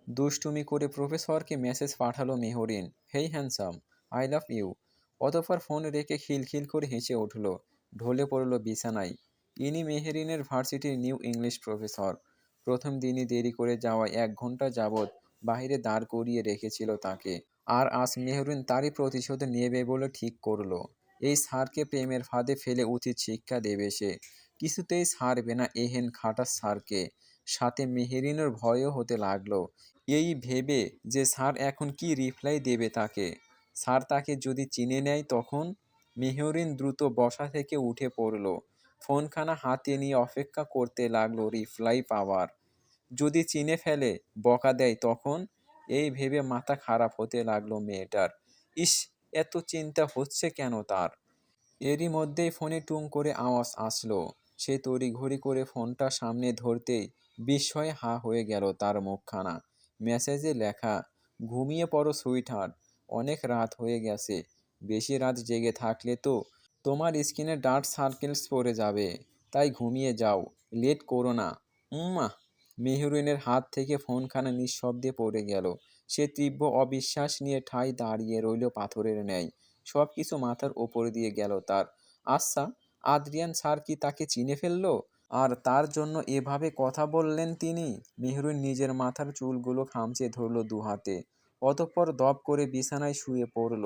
দুষ্টুমি করে প্রফেসরকে মেসেজ পাঠালো মেহরিন, হেই হ্যান্ডসাম, আই লাভ ইউ। অতঃপর ফোন রেখে খিলখিল করে হেসে উঠল, ঢলে পড়ল বিছানায়। ইনি মেহরিনের ভার্সিটির নিউ ইংলিশ প্রফেসর। প্রথম দিনই দেরি করে যাওয়ায় 1 ঘন্টা যাবৎ বাইরে দাঁড় করিয়ে রেখেছিল তাকে। আর আজ মেহরিন তারই প্রতিশোধ নেবে বলে ঠিক করলো। এই স্যারকে প্রেমের ফাঁদে ফেলে উচিত শিক্ষা দেবে সে। কিছুতেই ছাড়বে না এহেন খাটাস স্যারকে। সাথে মেহেরিনের ভয়ও হতে লাগলো, এই ভেবে যে স্যার এখন কি রিপ্লাই দেবে তাকে। স্যার তাকে যদি চিনে নেয় তখন। মেহরিন দ্রুত বসা থেকে উঠে পড়ল, ফোনখানা হাতে নিয়ে অপেক্ষা করতে লাগলো রিপ্লাই পাওয়ার। যদি চিনে ফেলে, বকা দেয় তখন। এই ভেবে মাথা খারাপ হতে লাগলো মেয়েটার। ইস, এত চিন্তা হচ্ছে কেন তার। এরই মধ্যেই ফোনে টুং করে আওয়াজ আসলো। সে তড়িঘড়ি করে ফোনটা সামনে ধরতেই বিস্ময়ে হা হয়ে গেল তার মুখখানা। মেসেজে লেখা, ঘুমিয়ে পড়ো সুইটহার্ট, অনেক রাত হয়ে গেছে। বেশি রাত জেগে থাকলে তো তোমার স্কিনে ডার্ক সার্কেলস পড়ে যাবে। তাই ঘুমিয়ে যাও, লেট করো না। উম্মা। মেহরিনের হাত থেকে ফোনখানা নিঃশব্দে পড়ে গেল। সে তীব্র অবিশ্বাস নিয়ে ঠায় দাঁড়িয়ে রইল পাথরের ন্যায়। সব কিছু মাথার ওপর দিয়ে গেল তার। আচ্ছা, আদ্রিয়ান স্যার কি তাকে চিনে ফেললো? আর তার জন্য এভাবে কথা বললেন তিনি? মেহরুন নিজের মাথার চুলগুলো খামচে ধরল দুহাতে। অতঃপর দপ করে বিছানায় শুয়ে পড়ল।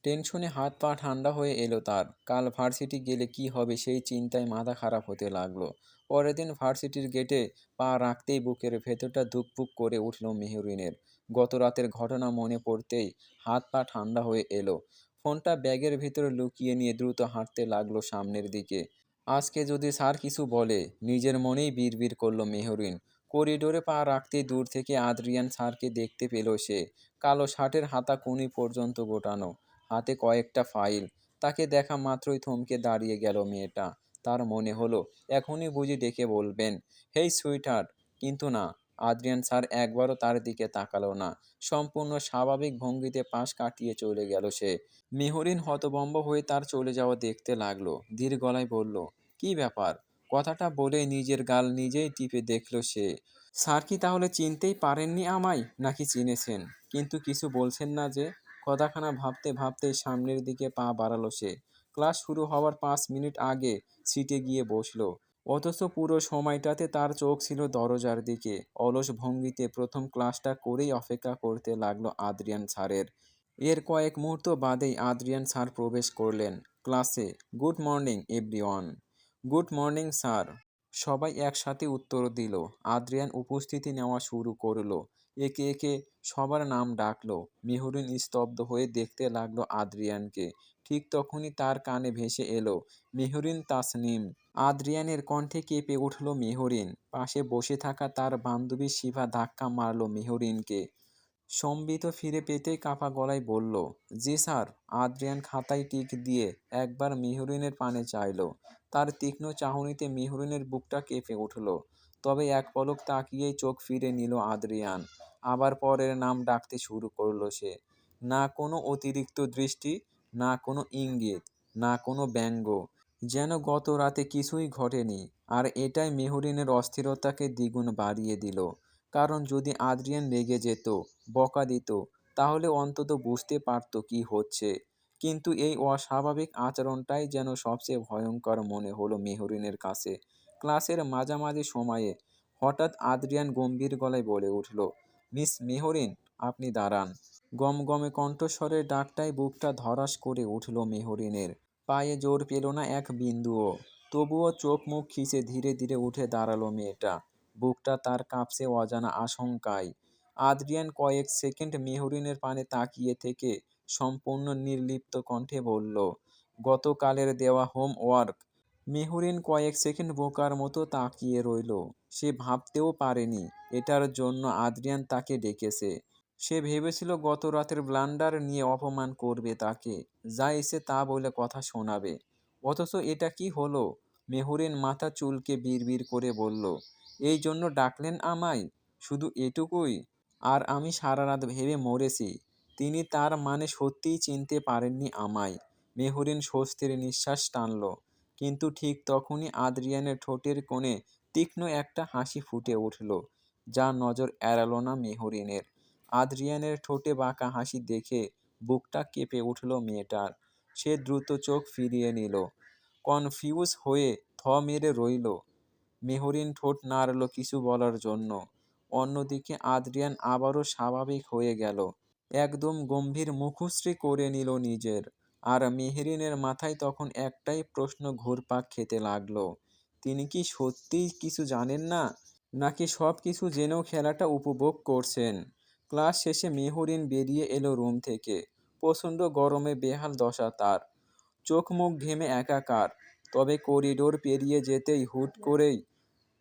টেনশনে হাত পা ঠান্ডা হয়ে এলো তার। কাল ভার্সিটি গেলে কি হবে সেই চিন্তায় মাথা খারাপ হতে লাগলো। পরের দিন ভার্সিটির গেটে পা রাখতেই বুকের ভেতরটা ধুকপুক করে উঠল মেহরিনের। গত রাতের ঘটনা মনে পড়তেই হাত পা ঠান্ডা হয়ে এলো। ফোনটা ব্যাগের ভিতরে লুকিয়ে নিয়ে দ্রুত হাঁটতে লাগলো সামনের দিকে। আজকে যদি স্যার কিছু বলে, নিজের মনেই বিড়বিড় করল মেহরিন। করিডোরে পা রাখতেই দূর থেকে আদ্রিয়ান স্যারকে দেখতে পেল সে। কালো শার্টের হাতা কনুই পর্যন্ত গোটানো, হাতে কয়েকটা ফাইল। তাকে দেখা মাত্রই থমকে দাঁড়িয়ে গেল মেয়েটা। তার মনে হলো এখনই বুঝি ডেকে বলবেন, হেই সুইটহার্ট। কিন্তু না, আদ্রিয়ান স্যার একবারও তার দিকে তাকালো না। সম্পূর্ণ স্বাভাবিক ভঙ্গিতে পাশ কাটিয়ে চলে গেল সে। মেহরিন হতভম্ব হয়ে তার চলে যাওয়া দেখতে লাগলো। ধীর গলায় বলল, কি ব্যাপার? কথাটা বলে নিজের গাল নিজেই টিপে দেখল সে। স্যার কি তাহলে চিনতেই পারেননি আমায়, নাকি চিনেছেন কিন্তু কিছু বলছেন না যে? কথাখানা ভাবতে ভাবতে সামনের দিকে পা বাড়ালো সে। ক্লাস শুরু হওয়ার 5 মিনিট আগে সিটে গিয়ে বসলো। অথচ পুরো সময়টাতে তার চোখ ছিল দরজার দিকে। অলস ভঙ্গিতে প্রথম ক্লাসটা করেই অপেক্ষা করতে লাগলো আদ্রিয়ান স্যারের। এর কয়েক মুহূর্ত বাদেই আদ্রিয়ান স্যার প্রবেশ করলেন ক্লাসে। Good morning everyone. Good morning sir. সবাই একসাথে উত্তর দিল। আদ্রিয়ান উপস্থিতি নেওয়া শুরু করলো। একে একে সবার নাম ডাকলো। মেহরিন স্তব্ধ হয়ে দেখতে লাগলো আদ্রিয়ানকে। ঠিক তখনই তার কানে ভেসে এলো, মেহরিন তাসনিম। আদ্রিয়ানের কণ্ঠে কেঁপে উঠল মেহরিন। পাশে বসে থাকা তার বান্ধবী শিভা ধাক্কা মারল মেহরিনকে। সম্বিত ফিরে পেতেই কাঁপা গলায় বলল, জি স্যার। আদ্রিয়ান খাতায় টিক দিয়ে একবার মেহরিনের পানে চাইল। তার তীক্ষ্ণ চাহনিতে মেহরিনের বুকটা কেঁপে উঠল। তবে এক পলক তাকিয়েই চোখ ফিরে নিল আদ্রিয়ান। আবার পরের নাম ডাকতে শুরু করলো সে। না কোনো অতিরিক্ত দৃষ্টি, না কোনো ইঙ্গিত, না কোনো ব্যঙ্গ। যেন গত রাতে কিছুই ঘটেনি। আর এটাই মেহরিনের অস্থিরতাকে দ্বিগুণ বাড়িয়ে দিল। কারণ যদি আদ্রিয়ান রেগে যেত, বকা দিত, তাহলে অন্তত বুঝতে পারত কি হচ্ছে। কিন্তু এই অস্বাভাবিক আচরণটাই যেন সবচেয়ে ভয়ঙ্কর মনে হলো মেহরিনের কাছে। ক্লাসের মাঝামাঝি সময়ে হঠাৎ আদ্রিয়ান গম্ভীর গলায় বলে উঠল, মিস মেহরিন, আপনি দাঁড়ান। গমগমে কণ্ঠস্বরের ডাকটায় বুকটা ধড়াস করে উঠল মেহরিনের। পায়ে জোর পেল না এক বিন্দুও। তবুও চোখ মুখ খিচে ধীরে ধীরে উঠে দাঁড়ালো মেয়েটা। বুকটা তার কাঁপছে অজানা আশঙ্কায়। আদ্রিয়ান কয়েক সেকেন্ড মেহরিনের পানে তাকিয়ে থেকে সম্পূর্ণ নির্লিপ্ত কণ্ঠে বলল, গতকালের দেওয়া হোমওয়ার্ক। মেহরিন কয়েক সেকেন্ড বোকার মতো তাকিয়ে রইল। সে ভাবতেও পারেনি এটার জন্য আদ্রিয়ান তাকে ডেকেছে। সে ভেবেছিল গত রাতের ব্লান্ডার নিয়ে অপমান করবে তাকে, যা এসে তা বলে কথা শোনাবে। অথচ এটা কি হলো? মেহরিন মাথা চুলকে বিড়বিড় করে বলল, এই জন্য ডাকলেন আমায়? শুধু এটুকুই? আর আমি সারা রাত ভেবে মরেছি তিনি তার মানে সত্যিই চিনতে পারেননি আমায়। মেহরিন স্বস্তির নিঃশ্বাস টানল। কিন্তু ঠিক তখনই আদ্রিয়ানের ঠোঁটের কোণে তীক্ষ্ণ একটা হাসি ফুটে উঠল। যা নজর এড়ালো না মেহরিনের। আদ্রিয়ানের ঠোঁটে বাঁকা হাসি দেখে বুকটা কেঁপে উঠল মেয়েটার। সে দ্রুত চোখ ফিরিয়ে নিল, কনফিউজ হয়ে থ মেরে রইল। মেহরিন ঠোঁট নাড়ল কিছু বলার জন্য। অন্যদিকে আদ্রিয়ান আবারও স্বাভাবিক হয়ে গেল, একদম গম্ভীর মুখশ্রী করে নিল নিজের। আর মেহরিনের মাথায় তখন একটাই প্রশ্ন ঘুরপাক খেতে লাগলো, তিনি কি সত্যিই কিছু জানেন না, নাকি সব কিছু জেনেও খেলাটা উপভোগ করছেন? ক্লাস শেষে মেহরিন বেরিয়ে এলো রুম থেকে। প্রচণ্ড গরমে বেহাল দশা তার, চোখ মুখ ঘেমে একাকার। তবে করিডোর পেরিয়ে যেতেই হুট করেই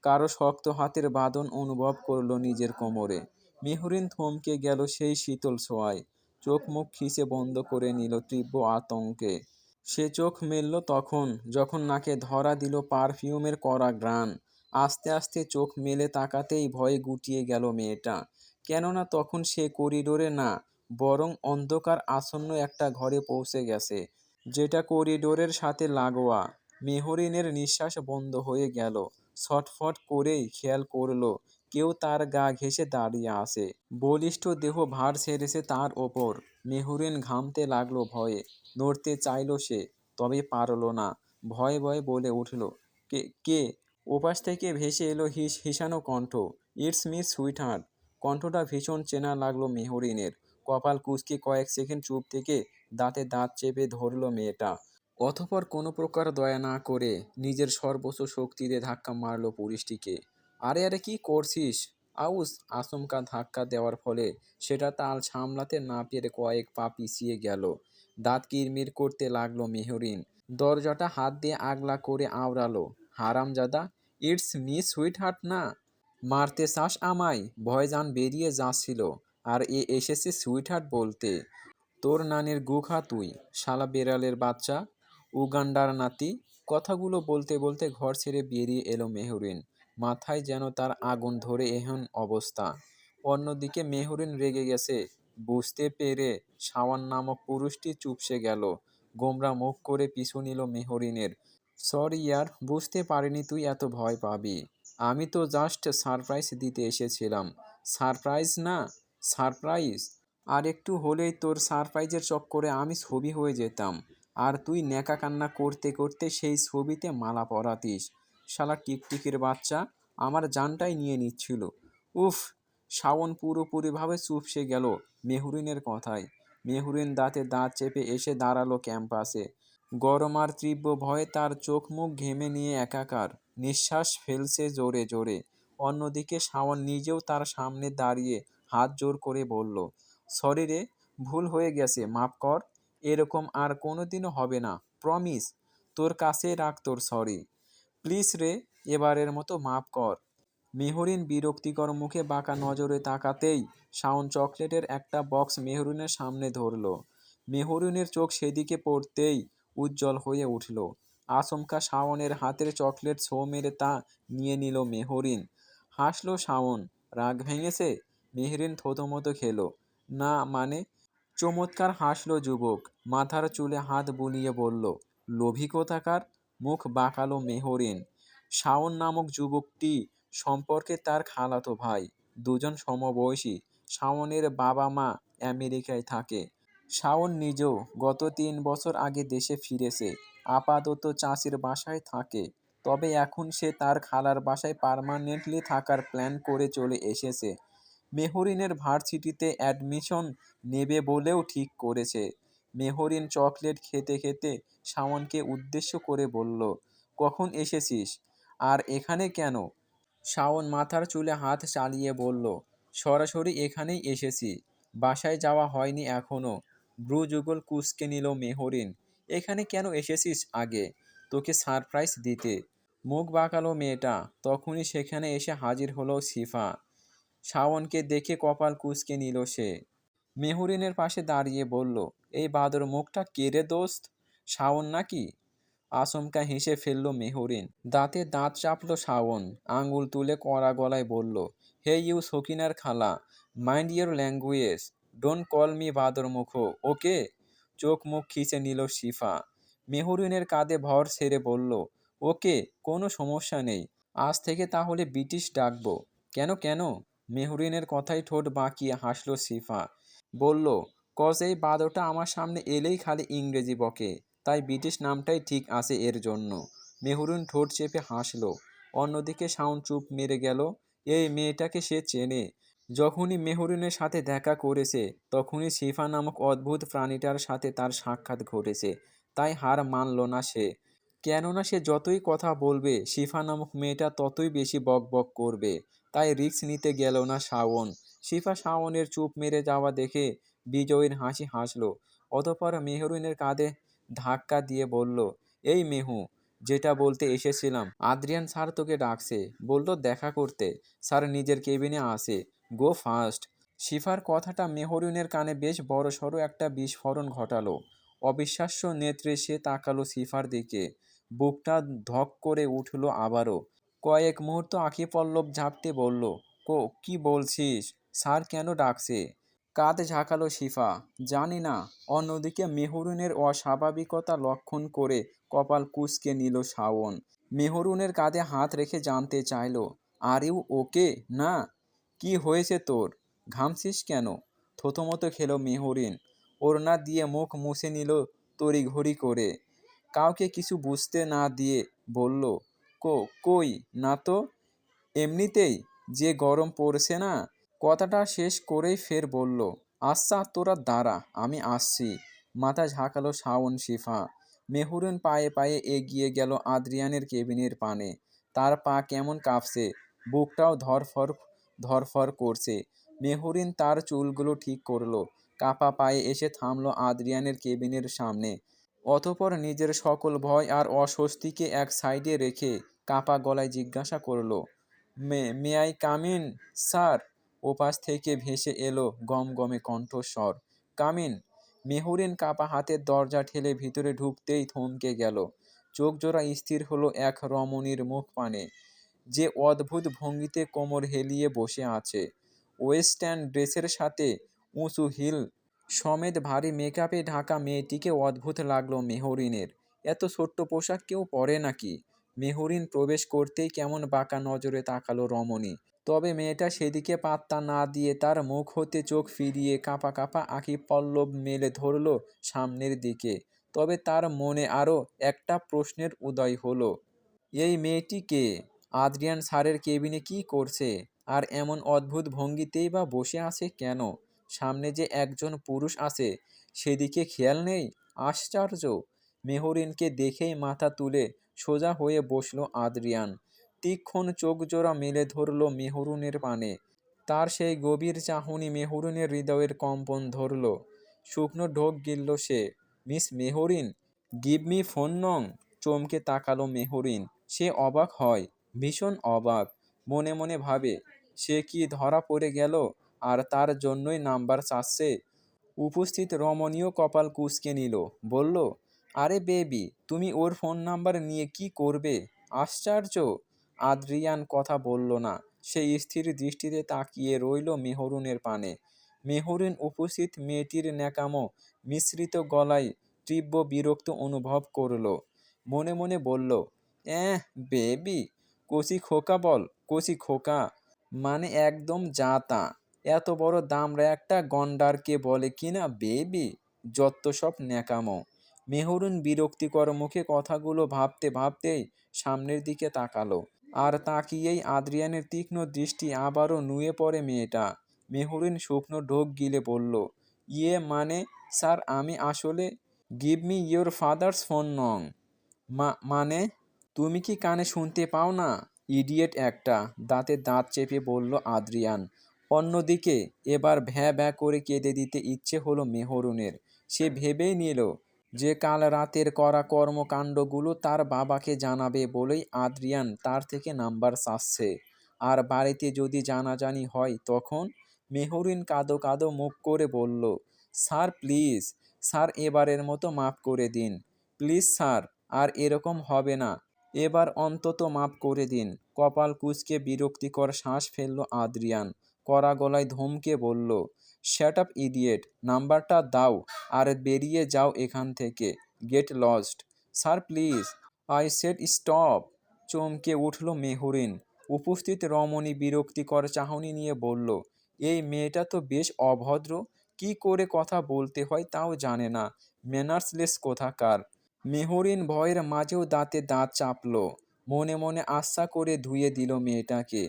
কারো শক্ত হাতের বাঁধন অনুভব করলো নিজের কোমরে। মেহরিন থমকে গেল সেই শীতল ছোঁয়ায়, চোখ মুখ খিচে বন্ধ করে নিল তীব্র আতঙ্কে। সে চোখ মেলল তখন, যখন নাকে ধরা দিল পারফিউমের কড়া ঘ্রাণ। আস্তে আস্তে চোখ মেলে তাকাতেই ভয়ে গুটিয়ে গেল মেয়েটা। কেননা তখন সে করিডোরে না, বরং অন্ধকার আসন্ন একটা ঘরে পৌঁছে গেছে, যেটা করিডোরের সাথে লাগোয়া। মেহরিনের নিঃশ্বাস বন্ধ হয়ে গেল। ছটফট করেই খেয়াল করলো কেউ তার গা ঘেঁষে দাঁড়িয়ে আছে, বলিষ্ঠ দেহ ভার ছেড়েছে তার ওপর। মেহরিন ঘামতে লাগলো ভয়ে, নড়তে চাইল সে, তবে পারল না। ভয়ে ভয়ে বলে উঠল, কে কে ওপাশ থেকে ভেসে এলো হিসানো কণ্ঠ, ইটস মি সুইটহার্ট। কণ্ঠটা ভীষণ চেনা লাগলো মেহরিনের। কপাল কুঁচকে কয়েক সেকেন্ড চুপ থেকে দাঁতে দাঁত চেপে ধরল মেয়েটা। অতঃপর কোনো প্রকার দয়া না করে নিজের সর্বোচ্চ শক্তি দিয়ে ধাক্কা মারল পুলিশটিকে। আরে আরে কি করছিস? আউস! আচমকা ধাক্কা দেওয়ার ফলে সেটা তাল সামলাতে না পেরে কয়েক পা পিছিয়ে গেল। দাঁত কিরমির করতে লাগলো মেহরিন। দরজাটা হাত দিয়ে আগলা করে আওড়ালো, হারামজাদা! ইটস মি সুইটহার্ট না? মারতে চাস আমায়? ভয়জান বেরিয়ে যাচ্ছিল, আর এসেছে সুইটহার্ট বলতে? তোর নানির গু খা তুই, শালা বেড়ালের বাচ্চা, উগান্ডার নাতি! কথাগুলো বলতে বলতে ঘর ছেড়ে বেরিয়ে এলো মেহরিন। মাথায় যেন তার আগুন ধরে এহেন অবস্থা। অন্যদিকে মেহরিন রেগে গেছে বুঝতে পেরে শাওন নামক পুরুষটি চুপসে গেল। গোমরা মুখ করে পিছু নিল মেহরিনের। সরি ইয়ার, বুঝতে পারিনি তুই এত ভয় পাবি। আমি তো জাস্ট সারপ্রাইজ দিতে এসেছিলাম। সারপ্রাইজ না? সারপ্রাইজ? আর একটু হলেই তোর সারপ্রাইজের চক্করে আমি ছবি হয়ে যেতাম, আর তুই ন্যাকা কান্না করতে করতে সেই ছবিতে মালা পরাতিস। শালা টিকটিকির বাচ্চা, আমার জানটাই নিয়ে নিচ্ছিল। উফ! শাওন পুরোপুরিভাবে চুপসে গেল মেহরিনের কথায়। মেহরিন দাঁতে দাঁত চেপে এসে দাঁড়ালো ক্যাম্পাসে। গরম আর তীব্র ভয়ে তার চোখ মুখ ঘেমে নিয়ে একাকার, নিঃশ্বাস ফেলছে জোরে জোরে। অন্যদিকে শাওন নিজেও তার সামনে দাঁড়িয়ে হাত জোর করে বলল, সরি রে, ভুল হয়ে গেছে, মাফ কর। এরকম আর কোনোদিনও হবে না, প্রমিস। তোর কাছে রাখ তোর সরি। প্লিজ রে, এবারের মতো মাফ কর। মেহরিন বিরক্তিকর মুখে বাঁকা নজরে তাকাতেই শাওন চকলেটের একটা বক্স মেহরিনের সামনে ধরল। মেহরিনের চোখ সেদিকে পড়তেই উজ্জ্বল হয়ে উঠল। আচমকা শাওনের হাতের চকলেট ছো মেরে তা নিয়ে নিল মেহরিন। হাসল শাওন। রাগ ভেঙেছে? মেহরিন থতমত খেল। না মানে? চমৎকার হাসল যুবক, মাথার চুলে হাত বুলিয়ে বলল, লোভী কোথাকার! মুখ বাঁকালো মেহরিন। শাওন নামক যুবকটি সম্পর্কে তার খালাতো ভাই, দুজন সমবয়সী। শাওনের বাবা মা আমেরিকায় থাকে। শাওন নিজেও গত 3 বছর আগে দেশে ফিরেছে। আপাতত চাচির বাসায় থাকে, তবে এখন সে তার খালার বাসায় পার্মানেন্টলি থাকার প্ল্যান করে চলে এসেছে। মেহরিনের ভার্সিটিতে অ্যাডমিশন নেবে বলেও ঠিক করেছে। মেহরিন চকলেট খেতে খেতে শাওনকে উদ্দেশ্য করে বলল, কখন এসেছিস? আর এখানে কেন? শাওন মাথার চুলে হাত চালিয়ে বলল, সরাসরি এখানেই এসেছি, বাসায় যাওয়া হয়নি এখনো। ভ্রু যুগল কুঁচকে নিল মেহরিন। এখানে কেন এসেছিস আগে? তোকে সারপ্রাইজ দিতে। মুখ বাঁকালো মেয়েটা। তখনই সেখানে এসে হাজির হলো শিফা। শাওনকে দেখে কপাল কুঁচকে নিল সে। মেহরিনের পাশে দাঁড়িয়ে বলল, এই বাদর মুখটা কে রে দোস্ত? শাওন নাকি? আচমকা হেসে ফেলল মেহরিন। দাঁতে দাঁত চাপল শাওন। আঙুল তুলে কড়া গলায় বলল, হে ইউ সকিনার খালা, mind your language. Don't call me বাদর মুখো, ওকে? চোখ মুখ খিচে নিল শিফা। মেহরিনের কাঁধে ভর ছেড়ে বলল, ওকে, কোনো সমস্যা নেই। আজ থেকে তাহলে ব্রিটিশ ডাকবো। কেন কেন? মেহরিনের কথায় ঠোঁট বাঁকিয়ে হাসল শিফা। বলল, কজ এই বাদরটা আমার সামনে এলেই খালি ইংরেজি বকে, তাই ব্রিটিশ নামটাই ঠিক আছে এর জন্য। মেহরিন ঠোঁট চেপে হাসল। অন্যদিকে শাওন চুপ মেরে গেল। এই মেয়েটাকে সে চেনে। যখনই মেহরিনের সাথে দেখা করেছে তখনই শিফা নামক অদ্ভুত প্রাণীটার সাথে তার সাক্ষাৎ ঘটেছে। তাই হার মানল না সে। কেননা সে যতই কথা বলবে শিফা নামক মেয়েটা ততই বেশি বক বক করবে। তাই রিস্ক নিতে গেল না শাওন। শিফা শাওনের চুপ মেরে যাওয়া দেখে বিজয়ীর হাসি হাসল। অতঃপর মেহরিনের কাঁধে ধাক্কা দিয়ে বলল, এই মেহু, যেটা বলতে এসেছিলাম, আদ্রিয়ান স্যার তোকে ডাকছে, বলল দেখা করতে। স্যার নিজের কেবিনে আসে, গো ফাস্ট। শিফার কথাটা মেহরিনের কানে বেশ বড়সড় একটা বিস্ফোরণ ঘটালো। অবিশ্বাস্য নেত্রে সে তাকালো শিফার দিকে। বুকটা ধক করে উঠল আবারও। কয়েক মুহূর্ত আঁখি পল্লব ঝাপটে বলল, কি বলছিস? স্যার কেন ডাকছে? কাঁধ ঝাঁকালো শিফা, জানি না। অন্যদিকে মেহরুনের অস্বাভাবিকতা লক্ষণ করে কপাল কুঁচকে নিল শাওন। মেহরুনের কাঁধে হাত রেখে জানতে চাইল, আর ইউ ওকে? না। কি হয়েছে তোর? ঘামছিস কেন? থতমত খেল মেহরিন। ওড়না দিয়ে মুখ মুছে নিল তড়িঘড়ি করে। কাউকে কিছু বুঝতে না দিয়ে বলল, কই না তো, এমনিতেই যে গরম পড়ছে না। কথাটা শেষ করেই ফের বলল, আচ্ছা তোরা দাঁড়া, আমি আসছি। মাথা ঝাঁকালো শাওন। শিফা মেহরিন পায়ে পায়ে এগিয়ে গেল আদ্রিয়ানের কেবিনের পানে। তার পা কেমন কাঁপছে, বুকটাও ধরফর ধরফর করছে। মেহরিন তার চুলগুলো ঠিক করলো। কাপা পায়ে এসে থামলো আদ্রিয়ানের কেবিনের সামনে। অতঃপর নিজের সকল ভয় আর অস্বস্তিকে এক সাইডে রেখে কাপা গলায় জিজ্ঞাসা করলো, may I come in, sir? ওপাশ থেকে ভেসে এলো গমগমে কণ্ঠস্বর, কাম ইন। মেহরিন কাপা হাতের দরজা ঠেলে ভিতরে ঢুকতেই থমকে গেল। চোখ জোড়া স্থির হলো এক রমণীর মুখ পানে, যে অদ্ভুত ভঙ্গিতে কোমর হেলিয়ে বসে আছে। ওয়েস্টার্ন ড্রেসের সাথে উঁচু হিল সমেত ভারী মেকআপে ঢাকা মেয়েটিকে অদ্ভুত লাগলো মেহরিনের। এত ছোট্ট পোশাক কেউ পরে নাকি? মেহরিন প্রবেশ করতেই কেমন বাঁকা নজরে তাকালো রমণী। তবে মেয়েটা সেদিকে পাত্তা না দিয়ে তার মুখ হতে চোখ ফিরিয়ে কাঁপা কাঁপা আঁখি পল্লব মেলে ধরল সামনের দিকে। তবে তার মনে আরও একটা প্রশ্নের উদয় হলো, এই মেয়েটি কে? আদ্রিয়ান স্যারের কেবিনে কি করছে? আর এমন অদ্ভুত ভঙ্গিতেই বা বসে আছে কেন? সামনে যে একজন পুরুষ আছে সেদিকে খেয়াল নেই? আশ্চর্য! মেহরিনকে দেখেই মাথা তুলে সোজা হয়ে বসল আদ্রিয়ান। তীক্ষ্ণ চোখ জোড়া মেলে ধরল মেহরুনের পানে। তার সেই গভীর চাহনি মেহরিনের হৃদয়ের কম্পন ধরল। শুকনো ঢোক গিলল সে। Miss Mehreen, give me phone নং। চমকে তাকালো মেহরিন। সে অবাক হয়, ভীষণ অবাক। মনে মনে ভাবে, সে কি ধরা পড়ে গেল আর তার জন্যই নাম্বার চাচ্ছে? উপস্থিত রমণীয় কপাল কুঁচকে নিল। বলল, আরে বেবি, তুমি ওর ফোন নাম্বার নিয়ে কি করবে? আশ্চর্য! আদ্রিয়ান কথা বলল না। সে স্থির দৃষ্টিতে তাকিয়ে রইল মেহরুনের পানে। মেহরিন উপস্থিত মেয়েটির ন্যাকামো মিশ্রিত গলায় তীব্র বিরক্ত অনুভব করল। মনে মনে বলল, বেবি, কচি খোকা বল, কচি খোকা। মানে একদম যা তা। এত বড় দামড়া একটা গন্ডারকে বলে কিনা বেবি? যত সব ন্যাকামো। মেহরুন বিরক্তিকর মুখে কথাগুলো ভাবতে ভাবতেই সামনের দিকে তাকালো। আর তাকিয়েই আদ্রিয়ানের তীক্ষ্ণ দৃষ্টি আবারও নুয়ে পড়ে মেয়েটা। মেহরিন শুকনো ঢোক গিলে বলল, ইয়ে মানে স্যার, আমি আসলে, give me your father's phone নং। মানে? তুমি কি কানে শুনতে পাও না? ইডিয়েট একটা, দাঁতে দাঁত চেপে বলল আদ্রিয়ান। অন্যদিকে এবার ভ্যাঁ ভ্যাঁ করে কেঁদে দিতে ইচ্ছে হলো মেহরুনের। সে ভেবেই নিল যে কাল রাতের করা কর্মকাণ্ডগুলো তার বাবাকে জানাবে বলেই আদ্রিয়ান তার থেকে নাম্বার চাচ্ছে। আর বাড়িতে যদি জানাজানি হয় তখন? মেহরিন কাঁদো কাঁদো মুখ করে বলল, স্যার প্লিজ, স্যার এবারের মতো মাফ করে দিন। প্লিজ স্যার, আর এরকম হবে না। এবার অন্তত মাফ করে দিন। কপাল কুঁচকে বিরক্তিকর শ্বাস ফেলল আদ্রিয়ান। কড়া গলায় ধমকে বলল, শ্যাট আপ ইডিয়েট, নাম্বারটা দাও আর বেরিয়ে যাও এখান থেকে। Get lost. Sir please, I said stop. চমকে উঠল মেহরিন। উপস্থিত রমণী বিরক্তিকর চাহনি নিয়ে বলল, এই মেয়েটা তো বেশ অভদ্র, কি করে কথা বলতে হয় তাও জানে না, ম্যানার্সলেস কোথাকার। মেহরিন ভয়ের মাঝেও দাঁতে দাঁত চাপল, মনে মনে আশা করে ধুয়ে দিল মেয়েটাকে।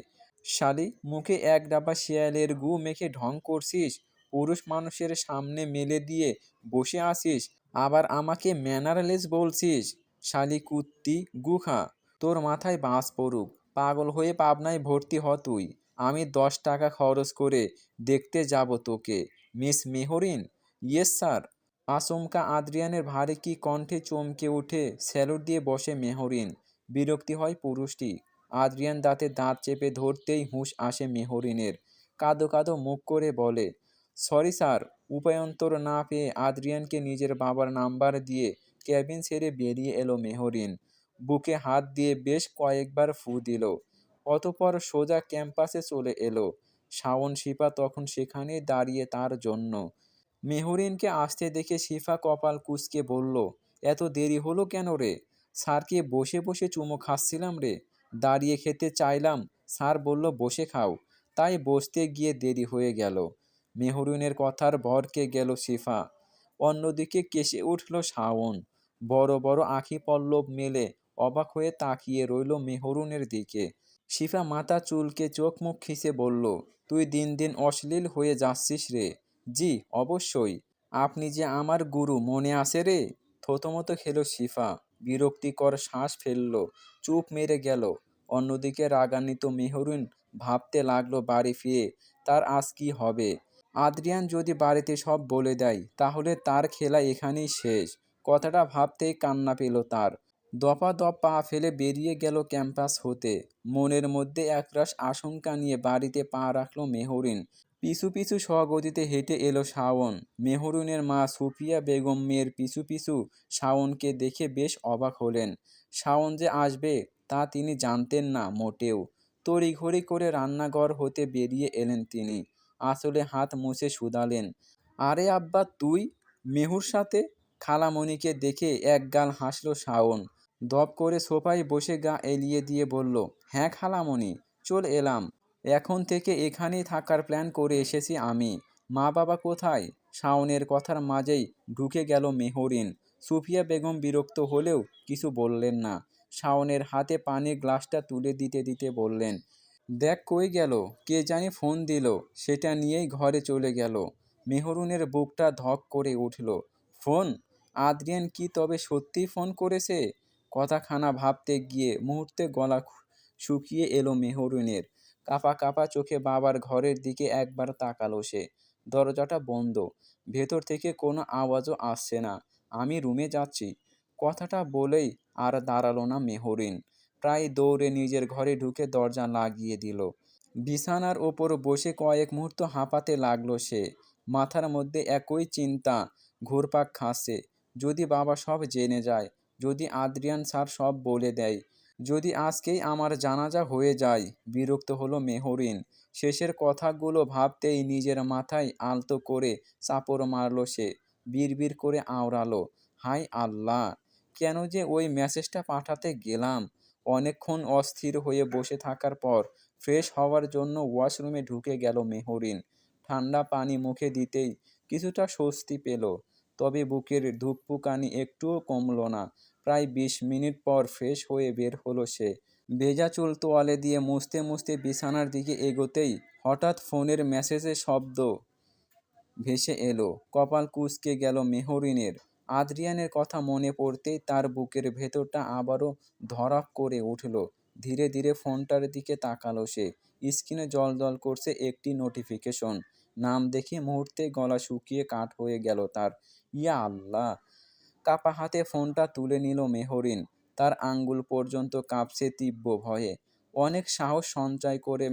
শালি, মুখে এক ডাবা শিয়ালের গু মেখে ঢং করছিস, পুরুষ মানুষের সামনে মেলে দিয়ে বসে আসিস, আবার আমাকে ম্যানারলেস বলছিস? শালি কুত্তি, গু খা, তোর মাথায় বাজ পড়ুক, পাগল হয়ে পাবনায় ভর্তি হ তুই। আমি 10 টাকা খরচ করে দেখতে যাব তোকে। মিস মেহরিন? Yes sir. আচমকা আদ্রিয়ানের ভারী কি কণ্ঠে চমকে উঠে স্যালুট দিয়ে বসে মেহরিন। বিরক্তি হয় পুরুষটি। আদ্রিয়ান দাঁতে দাঁত চেপে ধরতেই হুঁশ আসে মেহরিনের। কাঁদো কাঁদো মুখ করে বলে, সরি স্যার। উপায়ন্তর না পেয়ে আদ্রিয়ানকে নিজের বাবার নাম্বার দিয়ে কেবিন ছেড়ে বেরিয়ে এলো মেহরিন। বুকে হাত দিয়ে বেশ কয়েকবার ফু দিল। অতঃপর সোজা ক্যাম্পাসে চলে এলো। শাওন শিপা তখন সেখানেই দাঁড়িয়ে তার জন্য। মেহরিনকে আসতে দেখে শিফা কপাল কুঁচকে বলল, এত দেরি হলো কেন রে? স্যারকে বসে বসে চুমো খাচ্ছিলাম রে, দাঁড়িয়ে খেতে চাইলাম, স্যার বলল বসে খাও, তাই বসতে গিয়ে দেরি হয়ে গেল। মেহরিনের কথার ভরকে গেল শিফা। অন্যদিকে কেসে উঠল শাওন। বড় বড় আঁখি পল্লব মেলে অবাক হয়ে তাকিয়ে রইল মেহরুনের দিকে। শিফা মাথা চুলকে চোখ মুখ খিঁচে বলল, তুই দিন দিন অশ্লীল হয়ে যাচ্ছিস রে। জি অবশ্যই, আপনি যে আমার গুরু মনে আছে রে? থতমত খেল শিফা, বিরক্তিকর শ্বাস ফেলল, চুপ মেরে গেল। অন্যদিকে রাগান্বিত মেহরুন ভাবতে লাগলো বাড়ি ফিরে তার আজ কি হবে। আদ্রিয়ান যদি বাড়িতে সব বলে দেয় তাহলে তার খেলা এখানেই শেষ। কথাটা ভাবতেই কান্না পেল তার। দপাদপ পা ফেলে বেরিয়ে গেল ক্যাম্পাস হতে। মনের মধ্যে একরাশ আশঙ্কা নিয়ে বাড়িতে পা রাখল মেহরিন। পিছু পিছু স্বগতিতে হেঁটে এলো শাওন। মেহরুনের মা সুফিয়া বেগম মেয়ের পিছু পিছু শাওনকে দেখে বেশ অবাক হলেন। শাওন যে আসবে তা তিনি জানতেন না মোটেও। তড়িঘড়ি করে রান্নাঘর হতে বেরিয়ে এলেন তিনি। আসলে হাত মুছে শুধালেন, আরে আব্বা তুই মেহুর সাথে? খালামণিকে দেখে একগাল হাসল শাওন। দপ করে সোফায় বসে গা এলিয়ে দিয়ে বলল, হ্যাঁ খালামণি, চল এলাম। এখন থেকে এখানেই থাকার প্ল্যান করে এসেছি আমি। মা বাবা কোথায়? শাওনের কথার মাঝেই ঢুকে গেল মেহরিন। সুফিয়া বেগম বিরক্ত হলেও কিছু বললেন না। শাওনের হাতে পানির গ্লাসটা তুলে দিতে দিতে বললেন, দেখ কই গেল, কে জানি ফোন দিল, সেটা নিয়েই ঘরে চলে গেল। মেহরুনের বুকটা ধক করে উঠল। ফোন? আদ্রিয়ান কি তবে সত্যিই ফোন করেছে? কথাখানা ভাবতে গিয়ে মুহূর্তে গলা শুকিয়ে এলো মেহরুনের। কাপা কাপা চোখে বাবার ঘরের দিকে একবার তাকালো সে। দরজাটা বন্ধ, ভেতর থেকে কোনো আওয়াজও আসছে না। আমি রুমে যাচ্ছি। কথাটা বলেই আর দাঁড়ালো না মেহরিন। প্রায় দৌড়ে নিজের ঘরে ঢুকে দরজা লাগিয়ে দিল। বিছানার ওপর বসে কয়েক মুহূর্ত হাঁপাতে লাগলো সে। মাথার মধ্যে একই চিন্তা ঘুরপাক খাচ্ছে। যদি বাবা সব জেনে যায়, যদি আদ্রিয়ান স্যার সব বলে দেয়, যদি আজকেই আমার জানাজা হয়ে যায়। বিরক্ত হলো মেহরিন। শেষের কথাগুলো ভাবতেই নিজের মাথায় আলতো করে চাপড় মারল সে। বিড়বিড় করে আওড়ালো, হায় আল্লাহ, কেন যে ওই মেসেজটা পাঠাতে গেলাম। অনেকক্ষণ অস্থির হয়ে বসে থাকার পর ফ্রেশ হওয়ার জন্য ওয়াশরুমে ঢুকে গেল মেহরিন। ঠান্ডা পানি মুখে দিতেই কিছুটা স্বস্তি পেল, তবে বুকের ধুকপুকানি একটুও কমল না। প্রায় 20 মিনিট পর ফ্রেশ হয়ে বের হলো সে। ভেজা চুল তোয়ালে দিয়ে মুছতে মুছতে বিছানার দিকে এগোতেই হঠাৎ ফোনের মেসেজের শব্দ ভেসে এলো। কপাল কুঁচকে গেল মেহরিনের। আদ্রিয়ানের কথা মনে পড়তেই তার বুকের ভেতরটা আবারও ধড়াক করে উঠল। ধীরে ধীরে ফোনটার দিকে তাকালো সে। স্ক্রিনে জ্বলজ্বল করছে একটি নোটিফিকেশন। নাম দেখে মুহূর্তে গলা শুকিয়ে কাঠ হয়ে গেল তার। ইয়া আল্লাহ! কাপা হাতে ফোনটা তুলে নিল মেহরিন। তার আঙ্গুল পর্যন্ত কাঁপছে তীব্র ভয়ে। অনেক সাহস সঞ্চয় করে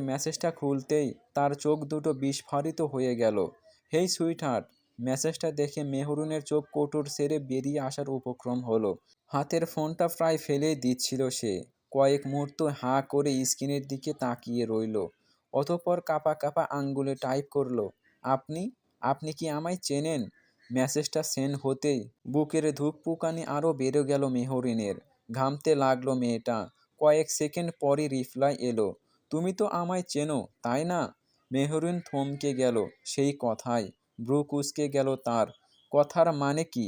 মেসেজটা খুলতেই তার চোখ দুটো বিস্ফারিত হয়ে গেল। হেই সুইটহার্ট! মেসেজটা দেখে মেহরুনের চোখ কোটর ছেড়ে বেরিয়ে আসার উপক্রম হলো। হাতের ফোনটা প্রায় ফেলেই দিচ্ছিল সে। কয়েক মুহূর্ত হাঁ করে স্ক্রিনের দিকে তাকিয়ে রইল। অতঃপর কাঁপা কাঁপা আঙ্গুলে টাইপ করলো, আপনি? আপনি কি আমায় চেনেন? মেসেজটা সেন্ড হতেই বুকের ধুকপুকানি আরও বেড়ে গেল মেহরিনের। ঘামতে লাগলো মেয়েটা। কয়েক সেকেন্ড পরই রিপ্লাই এলো, তুমি তো আমায় চেনো তাই না? মেহরিন থমকে গেল সেই কথায়, ভ্রু কুঁচকে গেল তার। কথার মানে কি?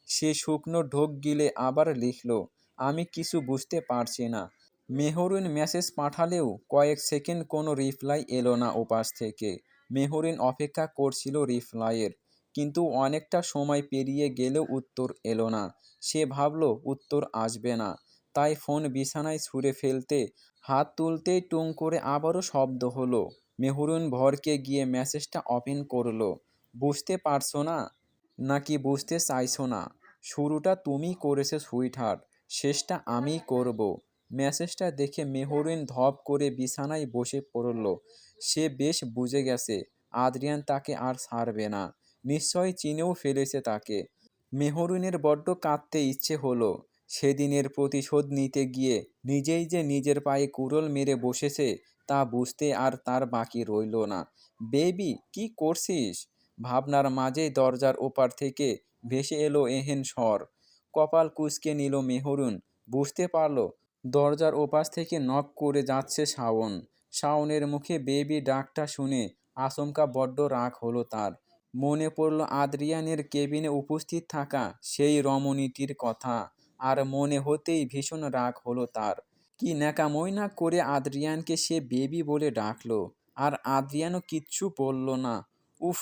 সে শুকনো ঢোক গিলে আবার লিখল, আমি কিছু বুঝতে পারছি না। মেহরিন মেসেজ পাঠালেও কয়েক সেকেন্ড কোনো রিপ্লাই এলো না ওপাশ থেকে। মেহরিন অপেক্ষা করছিল রিপ্লাইয়ের, কিন্তু অনেকটা সময় পেরিয়ে গেলেও উত্তর এলো না। সে ভাবল উত্তর আসবে না, তাই ফোন বিছানায় ছুঁড়ে ফেলতে হাত তুলতেই টুং করে আবারও শব্দ হলো। মেহরিন ভরকে গিয়ে মেসেজটা ওপেন করলো। বুঝতে পারছো না? নাকি বুঝতে চাইছো না? শুরুটা তুমি করেছো সুইটহার্ট, শেষটা আমিই করব। মেসেজটা দেখে মেহরিন ধপ করে বিছানায় বসে পড়ল। সে বেশ বুঝে গেছে আদ্রিয়ান তাকে আর ছাড়বে না। নিশ্চয়ই চিনেও ফেলেছে তাকে। মেহরিনের বড্ড কাঁদতে ইচ্ছে হলো। সেদিনের প্রতিশোধ নিতে গিয়ে নিজেই যে নিজের পায়ে কুড়োল মেরে বসেছে তা বুঝতে আর তার বাকি রইল না। বেবি, কি করছিস? ভাবনার মাঝেই দরজার ওপার থেকে ভেসে এলো এহেন স্বর। কপাল কুঁচকে নিল মেহরিন। বুঝতে পারল দরজার ওপাশ থেকে নক করে যাচ্ছে শাওন। শাওনের মুখে বেবি ডাকটা শুনে আচমকা বড্ড রাগ হলো তার। মনে পড়ল আদ্রিয়ানের কেবিনে উপস্থিত থাকা সেই রমণীটির কথা, আর মনে হতেই ভীষণ রাগ হলো তার। কি ন্যাকামোই না করে আদ্রিয়ানকে সে বেবি বলে ডাকলো, আর আদ্রিয়ানও কিচ্ছু বলল না। উফ,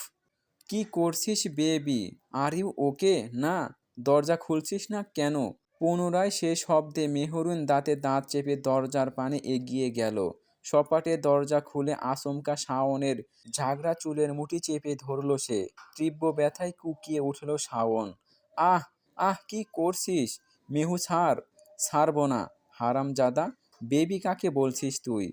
কি করছিস বেবি? Are you okay? না, দরজা খুলছিস না কেন? পুনরায় সে শব্দে মেহরিন দাঁতে দাঁত চেপে দরজার পানে এগিয়ে গেল। সপাটে দরজা খুলে আচমকা শাওনের ঝাগড়া চুলের মুঠি চেপে ধরল সে। তীব্র ব্যথায় কুঁকিয়ে উঠল শাওন। আহ, আহ, কি করছিস? মেহু, ছাড়। ছাড়বো না, হারামজাদা। বেবি কাকে বলছিস তুই?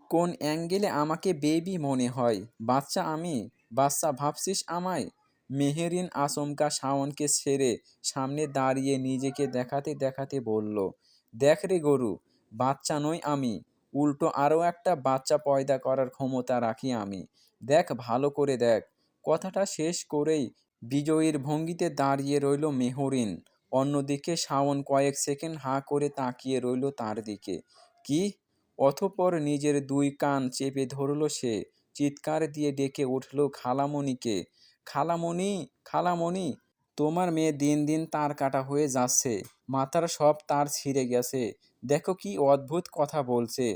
কোন অ্যাঙ্গেলে আমাকে বেবি মনে হয়? বাচ্চা আমি? বাচ্চা ভাবছিস আমায়? মেহেরিন আচমকা শাওনকে ছেড়ে সামনে দাঁড়িয়ে নিজেকে দেখাতে দেখাতে বলল, দেখ রে গরু, বাচ্চা নই আমি, উল্টো আরও একটা বাচ্চা পয়দা করার ক্ষমতা রাখি আমি। দেখ, ভালো করে দেখ। কথাটা শেষ করেই বিজয়ীর ভঙ্গিতে দাঁড়িয়ে রইল মেহরিন। অন্যদিকে শাওন কয়েক সেকেন্ড হাঁ করে তাকিয়ে রইল তার দিকে। কি? অতঃপর নিজের দুই কান চেপে ধরল সে। চিৎকার দিয়ে ডেকে উঠল খালামণিকে। খালামণি, খালামণি, তোমার মেয়ে দিন দিন তার কাটা হয়ে যাচ্ছে। মাথার সব তার ছিঁড়ে গেছে। দেখো কি অদ্ভুত কথা বলছে।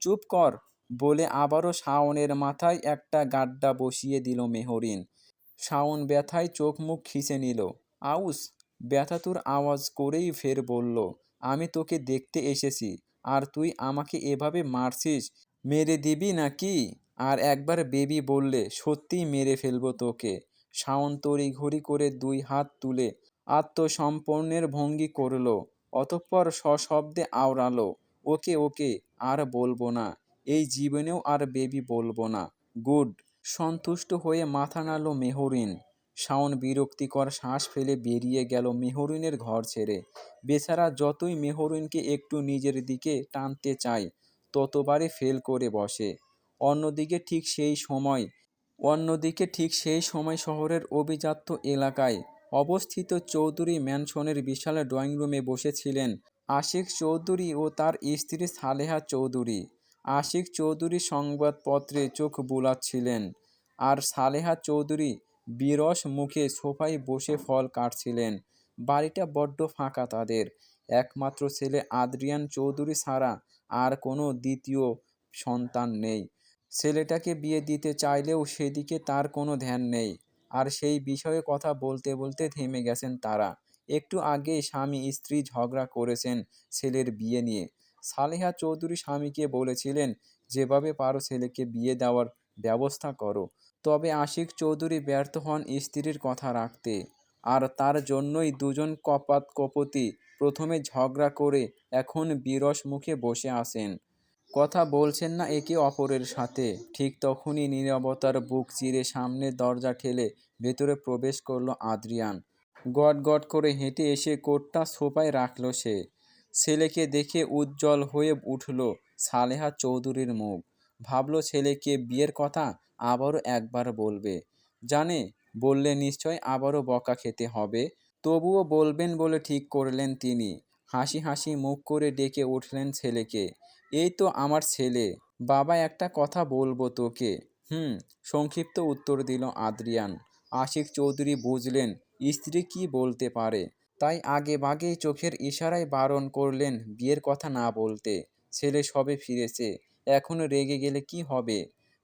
চুপ কর, বলে আবারও শাওনের মাথায় একটা গাড্ডা বসিয়ে দিল মেহরিন। শাওন ব্যথায় চোখ মুখ খিঁচে নিল। আউস! ব্যথাতুর আওয়াজ করেই ফের বলল, আমি তোকে দেখতে এসেছি, আর তুই আমাকে এভাবে মারছিস? মেরে দিবি নাকি? আর একবার বেবি বললে সত্যিই মেরে ফেলবো তোকে। শাওন তড়িঘড়ি করে দুই হাত তুলে আত্মসমর্পণের ভঙ্গি করল। অতঃপর সশব্দে আওড়ালো, ওকে ওকে, আর বলবো না। এই জীবনেও আর বেবি বলবো না। গুড। সন্তুষ্ট হয়ে মাথা নাড়ল মেহরিন। শাওন বিরক্তিকর শ্বাস ফেলে বেরিয়ে গেল মেহরিনের ঘর ছেড়ে। বেচারা যতই মেহরিনকে একটু নিজের দিকে টানতে চায় ততবারই ফেল করে বসে। অন্যদিকে ঠিক সেই সময় শহরের অভিজাত এলাকায় অবস্থিত চৌধুরী ম্যানশনের বিশাল ড্রয়িং রুমে বসেছিলেন আশিক চৌধুরী ও তার স্ত্রী সালেহা চৌধুরী। আশিক চৌধুরী সংবাদপত্রে চোখ বুলাচ্ছিলেন, আর সালেহা চৌধুরী বিরস মুখে সোফায় বসে ফল কাটছিলেন। বাড়িটা বড্ড ফাঁকা তাদের। একমাত্র ছেলে আদ্রিয়ান চৌধুরী ছাড়া আর কোনো দ্বিতীয় সন্তান নেই। ছেলেটাকে বিয়ে দিতে চাইলেও সেদিকে তার কোনো ধ্যান নেই। আর সেই বিষয়ে কথা বলতে বলতে থেমে গেছেন তারা। একটু আগেই স্বামী স্ত্রী ঝগড়া করেছেন ছেলের বিয়ে নিয়ে। সালেহা চৌধুরী স্বামীকে বলেছিলেন, যেভাবে পারো ছেলেকে বিয়ে দেওয়ার ব্যবস্থা করো। তবে আশিক চৌধুরী ব্যর্থ হন স্ত্রীর কথা রাখতে। আর তার জন্যই দুজন কপাত-কপতি প্রথমে ঝগড়া করে এখন বিরস মুখে বসে আছেন। কথা বলছেন না একে অপরের সাথে। ঠিক তখনই নীরবতার বুক চিরে সামনের দরজা ঠেলে ভেতরে প্রবেশ করল আদ্রিয়ান। গট গট করে হেঁটে এসে কোটটা সোফায় রাখল সে। ছেলেকে দেখে উজ্জ্বল হয়ে উঠল সালেহা চৌধুরীর মুখ। ভাবল ছেলেকে বিয়ের কথা আবারও একবার বলবে। জানে, বললে নিশ্চয় আবারও বকা খেতে হবে। তবুও বলবেন বলে ঠিক করলেন তিনি। হাসি হাসি মুখ করে ডেকে উঠলেন ছেলেকে। এই তো আমার ছেলে। বাবা, একটা কথা বলবো তোকে। হুম। সংক্ষিপ্ত উত্তর দিল আদ্রিয়ান। আশিক চৌধুরী বুঝলেন স্ত্রী কি বলতে পারে, তাই আগে ভাগেই চোখের ইশারায় বারণ করলেন বিয়ের কথা না বলতে। ছেলে সবে ফিরেছে, এখন রেগে গেলে কি হবে?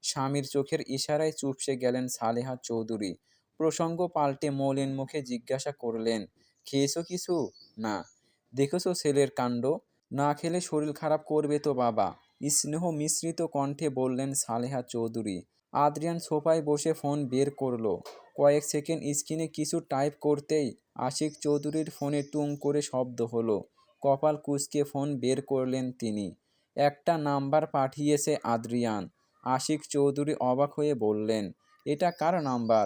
স্বামীর চোখের ইশারায় চুপসে গেলেন সালেহা চৌধুরী। প্রসঙ্গ পাল্টে মলিন মুখে জিজ্ঞাসা করলেন, খেয়েছো কিছু? না। দেখেছো ছেলের কাণ্ড? না খেলে শরীর খারাপ করবে তো বাবা, স্নেহ মিশ্রিত কণ্ঠে বললেন সালেহা চৌধুরী। আদ্রিয়ান সোফায় বসে ফোন বের করলো। কয়েক সেকেন্ড স্ক্রিনে কিছু টাইপ করতেই আশিক চৌধুরীর ফোনে টুং করে শব্দ হলো। কপাল কুঁচকে ফোন বের করলেন তিনি। একটা নাম্বার পাঠিয়েছে আদ্রিয়ান। আশিক চৌধুরী অবাক হয়ে বললেন, এটা কার নাম্বার?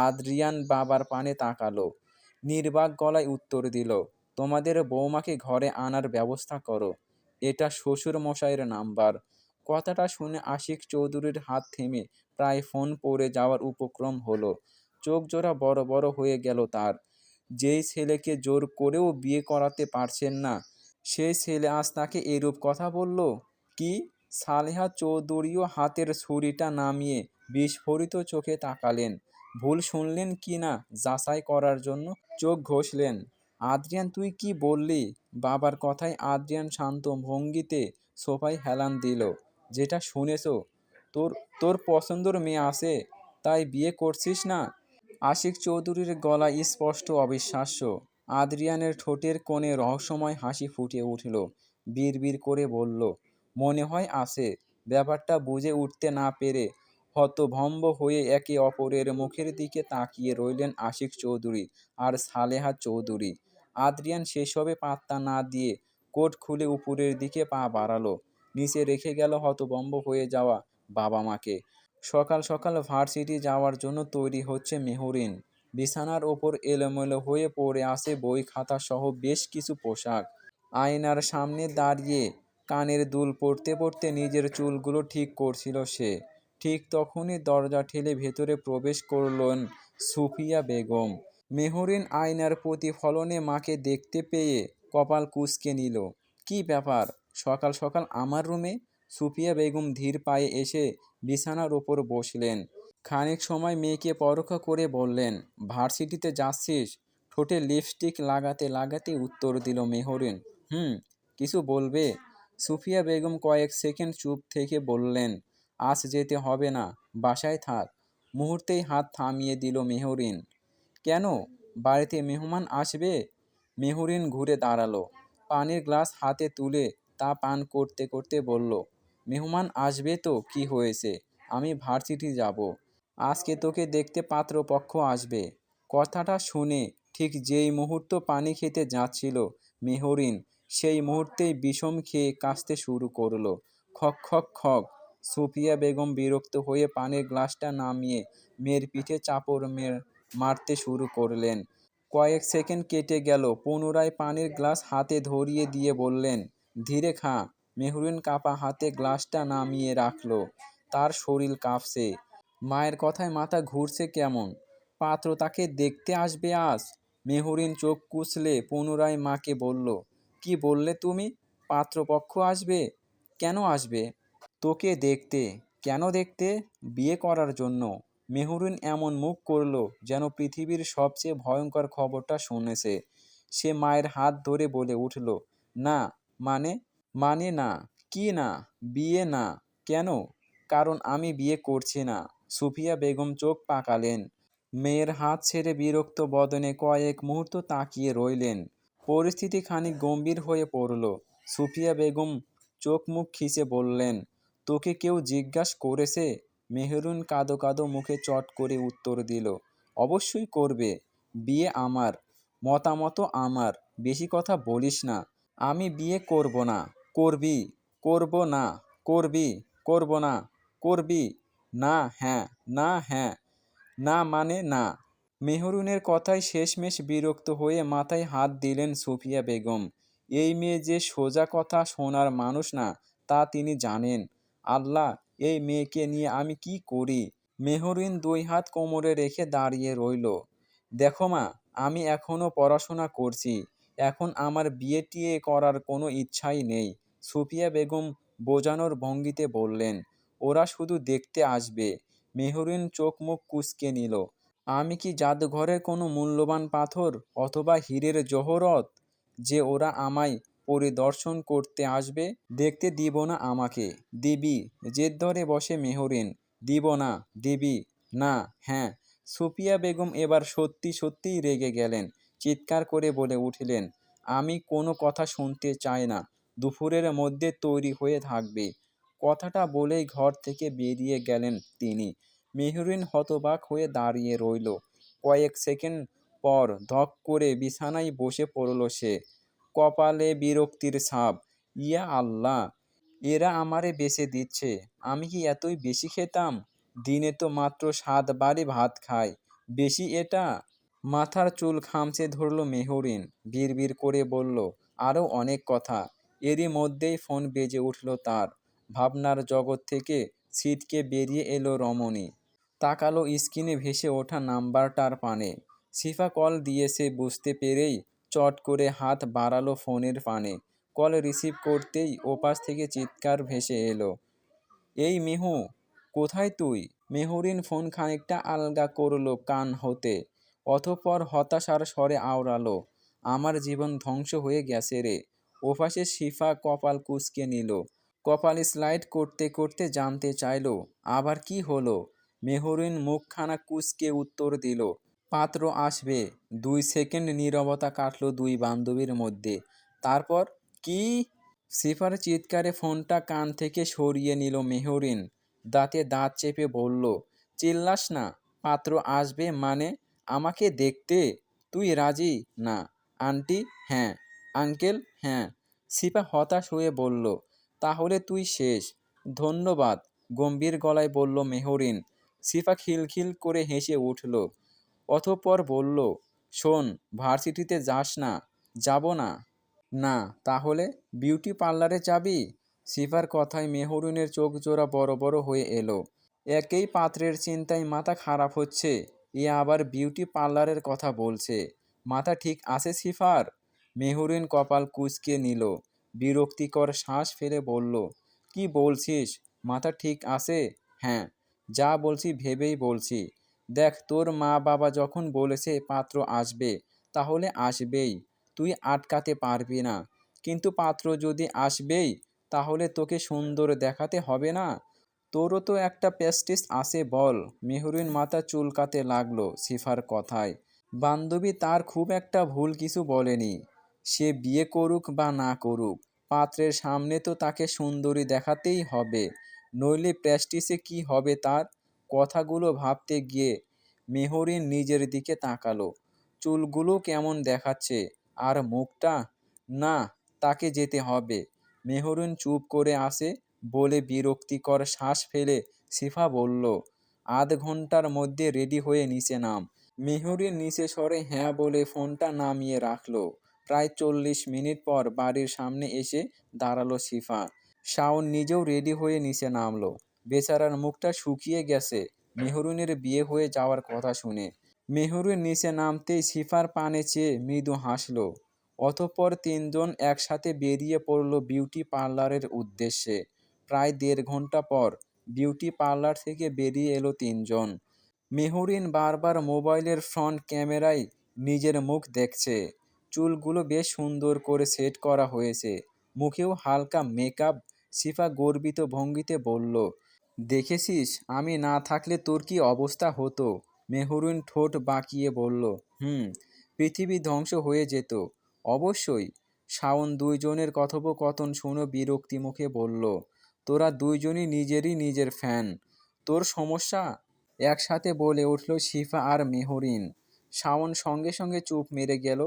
আদ্রিয়ান বাবার পানে তাকালো। নির্বাক গলায় উত্তর দিল, তোমাদের বৌমাকে ঘরে আনার ব্যবস্থা করো। এটা শ্বশুর মশাইয়ের নাম্বার। কথাটা শুনে আশিক চৌধুরীর হাত থেমে প্রায় ফোন পড়ে যাওয়ার উপক্রম হলো। চোখ জোড়া বড় বড় হয়ে গেল তার। যেই ছেলেকে জোর করেও বিয়ে করাতে পারছেন না, সেই ছেলে আজ তাকে এরূপ কথা বলল। কি? সালেহা চৌধুরীও হাতের ছুরিটা নামিয়ে বিস্ফোরিত চোখে তাকালেন। ভুল শুনলেন কি না যাচাই করার জন্য চোখ ঘষলেন। আদ্রিয়ান, তুই কি বললি? বাবার কথায় আদ্রিয়ান শান্ত ভঙ্গিতে সোফায় হেলান দিল। যেটা শুনেছ, তোর তোর পছন্দর মেয়ে আছে, তাই বিয়ে করছিস না? আশিক চৌধুরীর গলা স্পষ্ট অবিশ্বাস্য। আদ্রিয়ানের ঠোঁটের কোণে রহস্যময় হাসি ফুটে উঠল। বিড়বিড় করে বলল, মনে হয় আছে। ব্যাপারটা বুঝে উঠতে না পেরে হতভম্ব হয়ে একে অপরের মুখের দিকে তাকিয়ে রইলেন আশিক চৌধুরী আর সালেহা চৌধুরী। আদ্রিয়ান সেসবে পাত্তা না দিয়ে কোট খুলে উপরের দিকে পা বাড়ালো। নিচে রেখে গেল হতভম্ব হয়ে যাওয়া বাবা মাকে। সকাল সকাল ভার্সিটি যাওয়ার জন্য তৈরি হচ্ছে মেহরিন। বিছানার ওপর এলোমেলো হয়ে পড়ে আছে বই খাতা সহ বেশ কিছু পোশাক। আয়নার সামনে দাঁড়িয়ে কানের দুল পড়তে পড়তে নিজের চুলগুলো ঠিক করছিল সে। ঠিক তখনই দরজা ঠেলে ভেতরে প্রবেশ করলেন সুফিয়া বেগম। মেহরিন আয়নার প্রতিফলনে মাকে দেখতে পেয়ে কপাল কুঁচকে নিল। কি ব্যাপার, সকাল সকাল আমার রুমে? সুফিয়া বেগম ধীর পায়ে এসে বিছানার ওপর বসলেন। খানিক সময় মেয়েকে পরোক্ষা করে বললেন, ভার্সিটিতে যাচ্ছিস? ঠোঁটে লিপস্টিক লাগাতে লাগাতে উত্তর দিল মেহরিন, হুম। কিছু বলবে? সুফিয়া বেগম কয়েক সেকেন্ড চুপ থেকে বললেন, আজ যেতে হবে না, বাসায় থাক। মুহূর্তেই হাত থামিয়ে দিল মেহরিন। কেন? বাড়িতে মেহমান আসবে? মেহরিন ঘুরে দাঁড়ালো। পানির গ্লাস হাতে তুলে তা পান করতে করতে বলল, মেহমান আসবে তো কি হয়েছে, আমি ভার্সিটি যাব। আজকে তোকে দেখতে পাত্রপক্ষ আসবে। কথাটা শুনে ঠিক যেই মুহূর্ত পানি খেতে যাচ্ছিল মেহরিন, সেই মুহূর্তেই বিষম খেয়ে কাশতে শুরু করলো। খক খক খক। সুফিয়া বেগম বিরক্ত হয়ে পানির গ্লাসটা নামিয়ে মেয়ের পিঠে চাপড় মারতে শুরু করলেন। কয়েক সেকেন্ড কেটে গেল। পুনরায় পানির গ্লাস হাতে ধরিয়ে দিয়ে বললেন, ধীরে খা। মেহরিন কাপা হাতে গ্লাসটা নামিয়ে রাখল। তার শরীর কাঁপছে। মায়ের কথায় মাথা ঘুরছে কেমন। পাত্র তাকে দেখতে আসবে আজ? মেহরিন চোখ কুঁচলে পুনরায় মাকে বলল, কি বললে তুমি? পাত্রপক্ষ আসবে? কেন আসবে? তোকে দেখতে। কেন দেখতে? বিয়ে করার জন্য। মেহরিন এমন মুখ করল যেন পৃথিবীর সবচেয়ে ভয়ঙ্কর খবরটা শুনেছে। সে মায়ের হাত ধরে বলে উঠল, না। মানে? মানে না। কি না? বিয়ে না। কেন? কারণ আমি বিয়ে করছি না। সুফিয়া বেগম চোখ পাকালেন। মেয়ের হাত ছেড়ে বিরক্ত বদনে কয়েক মুহূর্ত তাকিয়ে রইলেন। পরিস্থিতি খানিক গম্ভীর হয়ে পড়ল। সুফিয়া বেগম চোখ মুখ খিচে বললেন, তোকে কেউ জিজ্ঞাস করেছে? মেহরিন কাঁদো কাঁদো মুখে চট করে উত্তর দিল, অবশ্যই করবে। বিয়ে আমার, মতামতও আমার। বেশি কথা বলিস না। আমি বিয়ে করব না। করবি? করব না। করবি? করব না। করবি? না হ্যাঁ, না হ্যাঁ, না মানে না। মেহরিনের কথায় শেষমেশ বিরক্ত হয়ে মাথায় হাত দিলেন সুফিয়া বেগম। এই মেয়ে যে সোজা কথা শোনার মানুষ না, তা তিনি জানেন। আল্লাহ, এই মেয়েকে নিয়ে আমি কি করি? মেহরিন দুই হাত কোমরে রেখে দাঁড়িয়ে রইল। দেখো মা, আমি এখনো পড়াশোনা করছি। এখন আমার বিয়ে টিয়ে করার কোনো ইচ্ছাই নেই। সুফিয়া বেগম বোঝানোর ভঙ্গিতে বললেন, ওরা শুধু দেখতে আসবে। মেহরিন চোখ মুখ কুঁচকে নিল। আমি কি জাদুঘরের কোনো মূল্যবান পাথর অথবা হীরের জহরত যে ওরা আমায় পরিদর্শন করতে আসবে? দেখতে দিব না আমাকে? দিবি? জেদ ধরে বসে মেহরিন। দিব না? দিবি? না? হ্যাঁ। সুফিয়া বেগম এবার সত্যি সত্যিই রেগে গেলেন। চিৎকার করে বলে উঠলেন, আমি কোনো কথা শুনতে চাই না। দুপুরের মধ্যে তৈরি হয়ে থাকবে। কথাটা বলেই ঘর থেকে বেরিয়ে গেলেন তিনি। মেহরিন হতবাক হয়ে দাঁড়িয়ে রইল। কয়েক সেকেন্ড পর ধক করে বিছানায় বসে পড়ল সে। কপালে বিরক্তির ছাপ। ইয়া আল্লাহ! এরা আমারে বেচে দিচ্ছে। আমি কি এতই বেশি খেতাম? দিনে তো মাত্র ৭ বারই ভাত খাই। বেশি এটা? মাথার চুল খামচে ধরল মেহরিন। বিড়বিড় করে বলল, আরও অনেক কথা। এরই মধ্যেই ফোন বেজে উঠল তার। ভাবনার জগৎ থেকে ছিটকে বেরিয়ে এলো রমণী। তাকালো স্ক্রিনে ভেসে ওঠা নাম্বারটার পানে। শিফা কল দিয়েছে বুঝতে পেরেই চট করে হাত বাড়ালো ফোনের পানে। কল রিসিভ করতেই ওপাশ থেকে চিৎকার ভেসে এলো, এই মেহু, কোথায় তুই? মেহরিন ফোন খানিকটা আলগা করলো কান হতে। অতঃপর হতাশার স্বরে আওড়ালো, আমার জীবন ধ্বংস হয়ে গেছে রে। ওপাশে শিফা কপাল কুঁচকে নিল। কপাল স্লাইড করতে করতে জানতে চাইলো, আবার কি হলো? মেহরিন মুখখানা কুঁচকে উত্তর দিল, পাত্র আসবে। 2 সেকেন্ড নীরবতা কাটল দুই বান্ধবীর মধ্যে। তারপর কি? সিফার চিৎকারে ফোনটা কান থেকে সরিয়ে নিল মেহরিন। দাঁতে দাঁত চেপে বলল, চিল্লাস না। পাত্র আসবে মানে? আমাকে দেখতে? তুই রাজি? না। আন্টি? হ্যাঁ। আঙ্কেল? হ্যাঁ। সিফা হতাশ হয়ে বলল, তাহলে তুই শেষ। ধন্যবাদ, গম্ভীর গলায় বলল মেহরিন। সিফা খিলখিল করে হেসে উঠল। অতঃপর বলল, শোন, ভার্সিটিতে যাস না? যাব না। না, তাহলে বিউটি পার্লারে যাবি? সিফার কথায় মেহরিনের চোখ জোড়া বড় বড় হয়ে এলো। একেই পাত্রের চিন্তায় মাথা খারাপ হচ্ছে, এ আবার বিউটি পার্লারের কথা বলছে। মাথা ঠিক আছে সিফার? মেহরিন কপাল কুঁচকে নিল। বিরক্তিকর শ্বাস ফেলে বলল, কি বলছিস? মাথা ঠিক আছে? হ্যাঁ, যা বলছি ভেবেই বলছি। দেখ, তোর মা বাবা যখন বলেছে পাত্র আসবে, তাহলে আসবেই। তুই আটকাতে পারবি না। কিন্তু পাত্র যদি আসবেই, তাহলে তোকে সুন্দর দেখাতে হবে না? তোরও তো একটা প্রেস্টিজ আছে বল। মেহরিন মাথা চুলকাতে লাগলো সিফার কথায়। বান্ধবী তার খুব একটা ভুল কিছু বলেনি। সে বিয়ে করুক বা না করুক, পাত্রের সামনে তো তাকে সুন্দরী দেখাতেই হবে, নইলে প্রেস্টিজে কি হবে তার? কথাগুলো ভাবতে গিয়ে মেহরিন নিজের দিকে তাকালো। চুলগুলো কেমন দেখাচ্ছে, আর মুখটা? না, তাকে যেতে হবে। মেহরিন চুপ করে আসে বলে বিরক্তিকর শ্বাস ফেলে সিফা বলল, আধ ঘন্টার মধ্যে রেডি হয়ে নিচে নাম। মেহরিন নিচে সরে হ্যাঁ বলে ফোনটা নামিয়ে রাখলো। প্রায় 40 মিনিট পর বাড়ির সামনে এসে দাঁড়ালো সিফা। শাওন নিজেও রেডি হয়ে নিচে নামলো। বেচারার মুখটা শুকিয়ে গেছে মেহরিনের বিয়ে হয়ে যাওয়ার কথা শুনে। মেহরিন নিচে নামতেই সিফার পানে চেয়ে মৃদু হাসল। অতঃপর তিনজন একসাথে বেরিয়ে পড়ল বিউটি পার্লারের উদ্দেশ্যে। প্রায় 1.5 ঘন্টা পর বিউটি পার্লার থেকে বেরিয়ে এলো তিনজন। মেহরিন বারবার মোবাইলের ফ্রন্ট ক্যামেরায় নিজের মুখ দেখছে। চুলগুলো বেশ সুন্দর করে সেট করা হয়েছে, মুখেও হালকা মেকআপ। সিফা গর্বিত ভঙ্গিতে বলল, দেখেছিস আমি না থাকলে তোর কি অবস্থা হতো? মেহরিন ঠোঁট বাঁকিয়ে বলল, পৃথিবী ধ্বংস হয়ে যেত। অবশ্যই। শাওন দুইজনের কথোপকথন শুনে বিরক্তি মুখে বলল, তোরা দুইজনই নিজের ফ্যান, তোর সমস্যা? একসাথে বলে উঠল শিফা আর মেহরিন। শাওন সঙ্গে সঙ্গে চুপ মেরে গেল।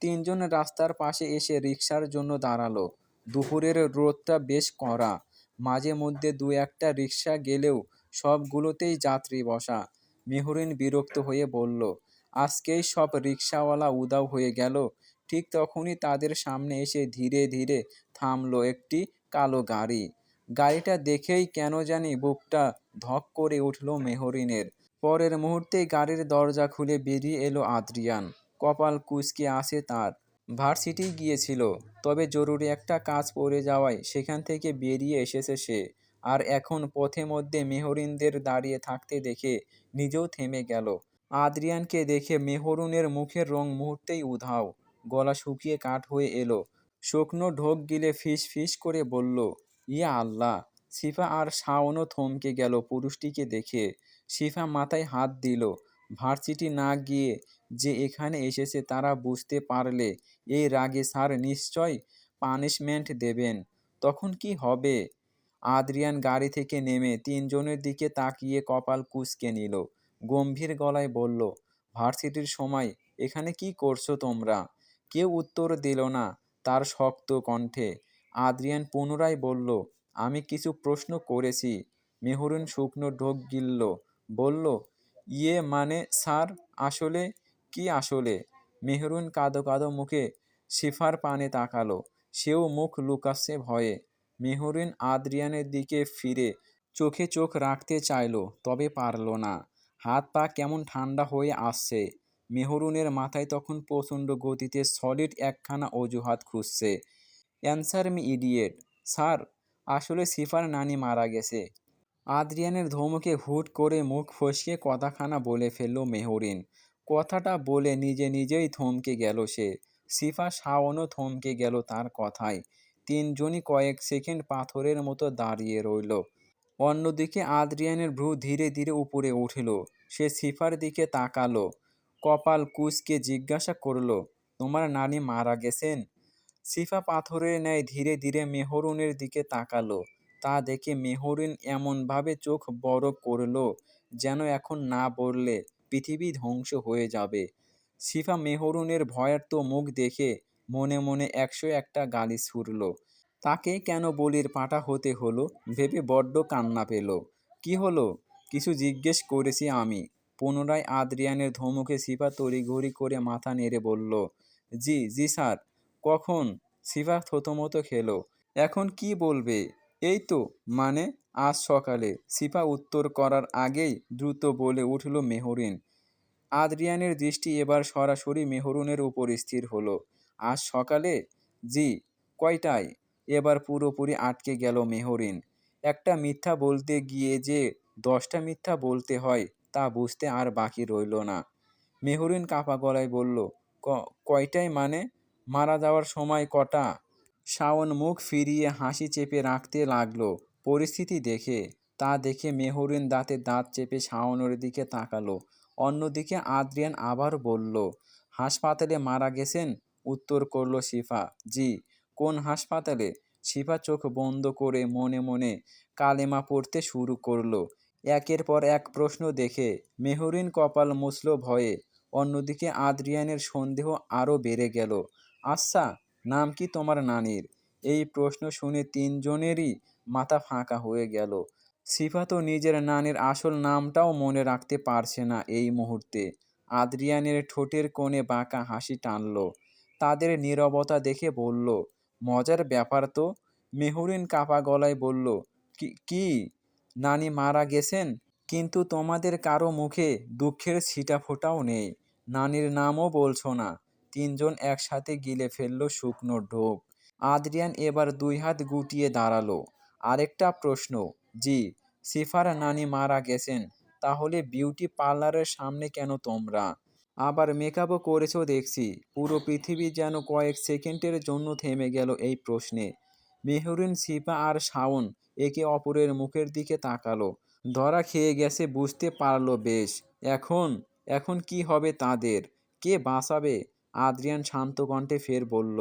তিনজন রাস্তার পাশে এসে রিকশার জন্য দাঁড়ালো। দুপুরের রোদটা বেশ কড়া। মাঝে মধ্যে দু একটা রিকশা গেলেও সবগুলোতেই যাত্রী বসা। মেহরিন বিরক্ত হয়ে বলল, আজকেই সব রিকশাওয়ালা উধাও হয়ে গেল। ঠিক তখনই তাদের সামনে এসে ধীরে ধীরে থামলো একটি কালো গাড়ি। গাড়িটা দেখেই কেন জানি বুকটা ধক করে উঠল মেহরিনের। পরের মুহূর্তেই গাড়ির দরজা খুলে বেরিয়ে এলো আদ্রিয়ান। কপাল কুঁচকে আসে তার। ভার্সিটি গিয়েছিল, তবে জরুরি একটা কাজ পড়ে যাওয়ায় সেখান থেকে বেরিয়ে এসেছে সে। আর এখন পথে মধ্যে মেহরিনদের দাঁড়িয়ে থাকতে দেখে নিজেও থেমে গেল। আদ্রিয়ানকে দেখে মেহরুনের মুখের রং মুহূর্তেই উধাও, গলা শুকিয়ে কাঠ হয়ে এলো। শুকনো ঢোক গিলে ফিস ফিস করে বলল, ইয়া আল্লাহ! সিফা আর শাওনও থমকে গেল পুরুষটিকে দেখে। সিফা মাথায় হাত দিল। ভার্সিটি না গিয়ে যে এখানে এসেছে তারা বুঝতে পারলে এই রাগে স্যার নিশ্চয় পানিশমেন্ট দেবেন। তখন কি হবে? আদ্রিয়ান গাড়ি থেকে নেমে তিনজনের দিকে তাকিয়ে কপাল কুঁচকে নিল। গম্ভীর গলায় বলল, ভার্সিটির সময় এখানে কি করছো তোমরা? কেউ উত্তর দিল না তার শক্ত কণ্ঠে। আদ্রিয়ান পুনরায় বলল, আমি কিছু প্রশ্ন করেছি। মেহরুন শুকনো ঢোক গিলল, বলল, ইয়ে মানে স্যার, আসলে কি আসলে? মেহরুন কাঁদো কাঁদো মুখে সিফার পানে তাকালো। সেও মুখ লুকাচ্ছে ভয়ে। মেহরিন আদ্রিয়ানের দিকে ফিরে চোখে চোখ রাখতে চাইল, তবে পারল না। হাত পা কেমন ঠান্ডা হয়ে আসছে। মেহরুনের মাথায় তখন প্রচণ্ড গতিতে সলিড একখানা অজুহাত খুঁজছে। Answer me idiot. স্যার, আসলে সিফার নানি মারা গেছে। আদ্রিয়ানের ধমকে হুট করে মুখ ফসকে কথাখানা বলে ফেলল মেহরিন। কথাটা বলে নিজে নিজেই থমকে গেল সে। সিফা শাওনও থমকে গেল তার কথায়। তিনজনই কয়েক সেকেন্ড পাথরের মতো দাঁড়িয়ে রইল। অন্যদিকে আদ্রিয়ানের ভ্রু ধীরে ধীরে উপরে উঠল। সে সিফার দিকে তাকালো, কপাল কুঁচকে জিজ্ঞাসা করল, তোমার নানি মারা গেছেন? সিফা পাথরের ন্যায় ধীরে ধীরে মেহরুনের দিকে তাকালো। তা দেখে মেহরিন এমনভাবে চোখ বড় করল যেন এখন না বললে পৃথিবী ধ্বংস হয়ে যাবে। সিফা মেহরুনের ভয়ার্ত মুখ দেখে মনে মনে ১০১টা গালি ছুড়ল। তাকে কেন বলির পাঁঠা হতে হলো ভেবে বড্ড কান্না পেল। কি হলো? কিছু জিজ্ঞেস করেছি আমি। পুনরায় আদ্রিয়ানের ধমকে সিফা তড়িঘড়ি করে মাথা নেড়ে বলল, জি জি স্যার। কখন? সিফা থতমত খেলো। এখন কি বলবে? এই তো, মানে আজ সকালে। সিফা উত্তর করার আগেই দ্রুত বলে উঠল মেহরিন। আদ্রিয়ানের দৃষ্টি এবার সরাসরি মেহরুনের উপর স্থির হলো। আজ সকালে? জি। কয়টায়? এবার পুরোপুরি আটকে গেল মেহরিন। একটা মিথ্যা বলতে গিয়ে যে 10টা মিথ্যা বলতে হয় তা বুঝতে আর বাকি রইল না। মেহরিন কাঁপা গলায় বলল, কয়টায় মানে? মারা যাওয়ার সময় কটা? শাওন মুখ ফিরিয়ে হাসি চেপে রাখতে লাগলো পরিস্থিতি দেখে। তা দেখে মেহরিন দাঁতে দাঁত চেপে শাওনের দিকে তাকালো। অন্যদিকে আদ্রিয়ান আবার বলল, হাসপাতালে মারা গেছেন? উত্তর করল সিফা। জি। কোন হাসপাতালে? সিফা চোখ বন্ধ করে মনে মনে কালেমা পড়তে শুরু করলো। একের পর এক প্রশ্ন দেখে মেহরিন কপাল মুছল ভয়ে। অন্যদিকে আদ্রিয়ানের সন্দেহ আরও বেড়ে গেল। আচ্ছা, নাম কি তোমার নানির? এই প্রশ্ন শুনে তিনজনেরই মাথা ফাঁকা হয়ে গেল। সিফা তো নিজের নানির আসল নামটাও মনে রাখতে পারছে না এই মুহূর্তে। আদ্রিয়ানের ঠোঁটের কোণে বাঁকা হাসি টানল। তাদের নীরবতা দেখে বলল, মজার ব্যাপার তো। মেহরিন কাপা গলায় বলল, কি কি? নানি মারা গেছেন? কিন্তু তোমাদের কারো মুখে দুঃখের ছিটাফোঁটাও নেই। নানির নামও বলছো না। তিনজন একসাথে গিলে ফেলল শুকনো ঢোক। আদ্রিয়ান এবার দুই হাত গুটিয়ে দাঁড়ালো। আরেকটা প্রশ্ন। জি। সিফার নানি মারা গেছেন। তাহলে বিউটি পার্লারের সামনে কেন তোমরা? আবার মেকআপও করেছো দেখছি। পুরো পৃথিবী যেন কয়েক সেকেন্ডের জন্য থেমে গেল এই প্রশ্নে। মেহরিন, সিফা আর শাওন একে অপরের মুখের দিকে তাকালো। ধরা খেয়ে গেছে বুঝতে পারলো বেশ। এখন এখন কি হবে তাদের? কে বাঁচাবে? আদ্রিয়ান শান্ত কণ্ঠে ফের বলল,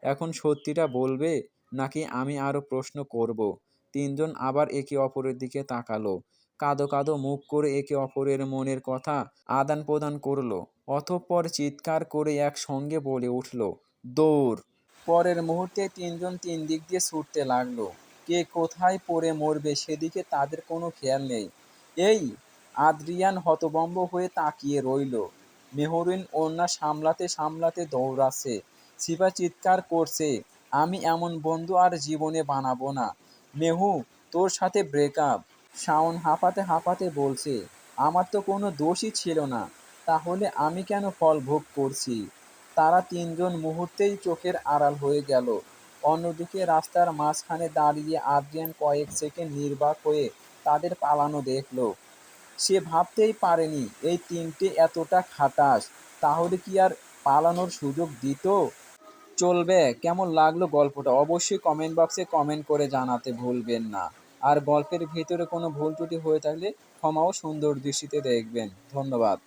এখন সত্যিটা বলবে নাকি আমি আরও প্রশ্ন করব? তিনজন আবার একে অপরের দিকে তাকালো। কাঁদো কাঁদো মুখ করে একে অপরের মনের কথা আদান প্রদান করলো। অতঃপর চিৎকার করে একসঙ্গে বলে উঠল, দৌড়! পরের মুহূর্তে তিনজন তিন দিক দিয়ে ছুটতে লাগলো। কে কোথায় পড়ে মরবে সেদিকে তাদের কোনো খেয়াল নেই। এই! আদ্রিয়ান হতভম্ব হয়ে তাকিয়ে রইল। মেহরিন ওড়না সামলাতে সামলাতে দৌড়াচ্ছে। সিফা চিৎকার করছে, আমি এমন বন্ধু আর জীবনে বানাবো না। মেহু, তোর সাথে ব্রেকআপ। শাওন হাঁপাতে হাঁপাতে বলছে, আমার তো কোনো দোষই ছিল না, তাহলে আমি কেন ফল ভোগ করছি? তারা তিনজন মুহূর্তেই চোখের আড়াল হয়ে গেল। অন্যদিকে রাস্তার মাঝখানে দাঁড়িয়ে আদ্রিয়ান কয়েক সেকেন্ড নির্বাক হয়ে তাদের পালানো দেখল। সে ভাবতেই পারেনি এই তিনটে এতটা খাটাস, তাহলে কি আর পালানোর সুযোগ দিত? চলবে। কেমন লাগলো গল্পটা অবশ্যই কমেন্ট বক্সে কমেন্ট করে জানাতে ভুলবেন না। আর গল্পের ভিতরে কোনো ভুল ত্রুটি হয়ে থাকলে ক্ষমা ও সুন্দর দৃষ্টিতে দেখবেন। ধন্যবাদ।